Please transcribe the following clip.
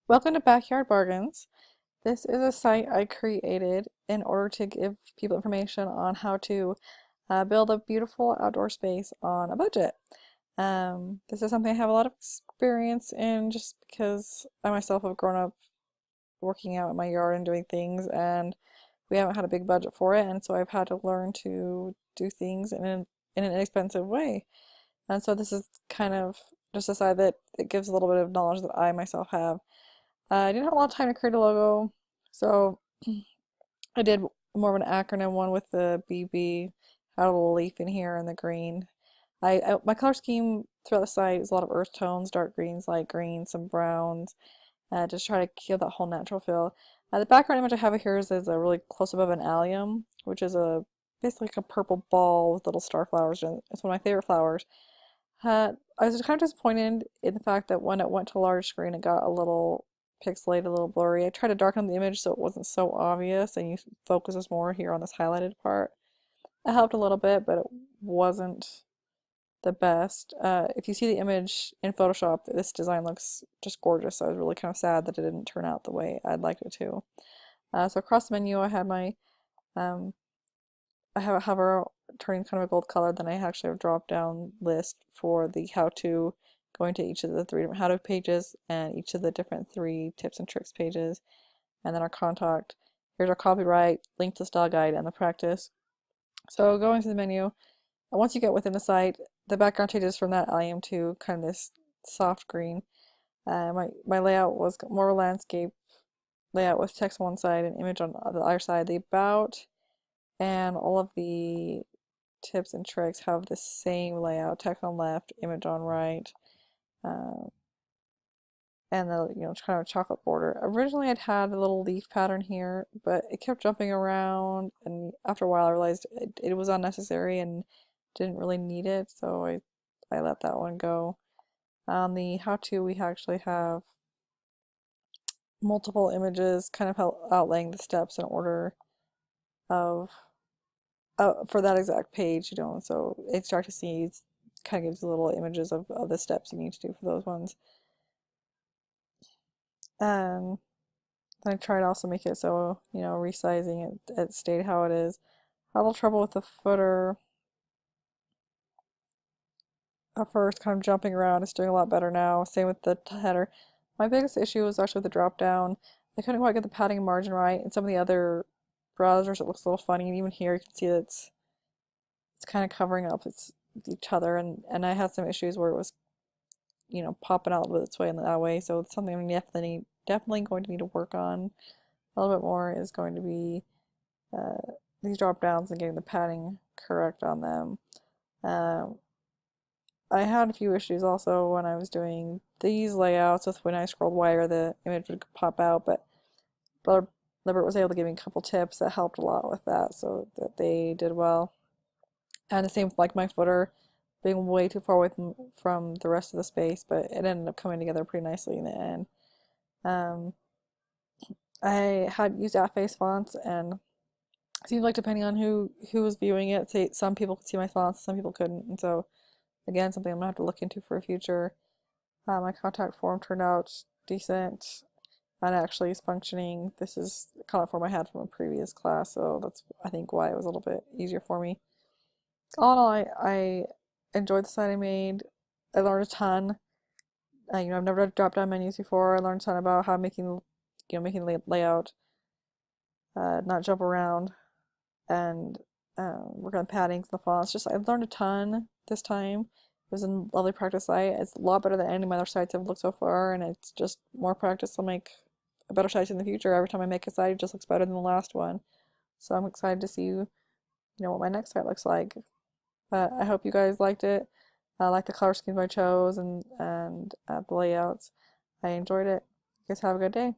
Welcome to Backyard Bargains. This is a site I created in order to give people information on how to build a beautiful outdoor space on a budget. This is something I have a lot of experience in just because I myself have grown up working out in my yard and doing things, and we haven't had a big budget for it, and so I've had to learn to do things in an inexpensive way. And so this is kind of just a site that it gives a little bit of knowledge that I myself have. I didn't have a lot of time to create a logo, so I did more of an acronym one with the BB, had a little leaf in here and the green. My color scheme throughout the site is a lot of earth tones, dark greens, light greens, some browns, just try to give that whole natural feel. The background image I have here is a really close up of an allium, which is a basically like a purple ball with little star flowers in it. It's one of my favorite flowers. I was kind of disappointed in the fact that when it went to large screen, it got a little pixelated, a little blurry. I tried to darken the image so it wasn't so obvious and you focuses more here on this highlighted part. It helped a little bit, but it wasn't the best. If you see the image in Photoshop, this design looks just gorgeous. So I was really kind of sad that it didn't turn out the way I'd liked it to. So across the menu, um, I have a hover turning kind of a gold color. Then I actually have a drop down list for the how to, going to each of the three different how to pages and each of the different three tips and tricks pages. And then our contact. Here's our copyright, link to style guide, and the practice. So going to the menu, once you get within the site, the background changes from that allium to kind of this soft green. My layout was more landscape layout with text on one side and image on the other side. The about and all of the tips and tricks have the same layout: text on left, image on right, uh, and the kind of chocolate border. Originally, I'd had a little leaf pattern here, but it kept jumping around, and after a while, I realized it was unnecessary and didn't really need it, so I let that one go. On the how-to, we actually have multiple images, kind of outlaying the steps in order of for that exact page, so it starts to see, it kind of gives you little images of the steps you need to do for those ones. Um, I tried to also make it so, resizing it stayed how it is. Had a little trouble with the footer at first, kind of jumping around. It's doing a lot better now. Same with the header. My biggest issue was actually with the drop down. I couldn't quite get the padding and margin right. In some of the other browsers, it looks a little funny, and even here you can see that it's kind of covering up each other, and I had some issues where it was, popping out a little bit this way and that way. So it's something I'm definitely going to need to work on a little bit more, is going to be these drop downs and getting the padding correct on them. Um, I had a few issues also when I was doing these layouts with when I scrolled wider, the image would pop out, but Brother Libert was able to give me a couple tips that helped a lot with that, so that they did well. And the same with like my footer being way too far away from the rest of the space, but it ended up coming together pretty nicely in the end. Um, I had used at-face fonts, and it seemed like depending on who was viewing it, say some people could see my fonts, some people couldn't, and so again, something I'm gonna have to look into for a future. My contact form turned out decent and actually is functioning. This is a contact form I had from a previous class, so that's I think why it was a little bit easier for me. All in all, I enjoyed the site I made. I learned a ton. I've never done drop-down menus before. I learned a ton about how making layout, not jump around, and work on paddings and the fonts. Just I learned a ton this time. It was a lovely practice site. It's a lot better than any of my other sites I've looked so far, and it's just more practice will make a better site in the future. Every time I make a site, it just looks better than the last one. So I'm excited to see what my next site looks like. But I hope you guys liked it. I like the color schemes I chose and the layouts. I enjoyed it. You guys have a good day.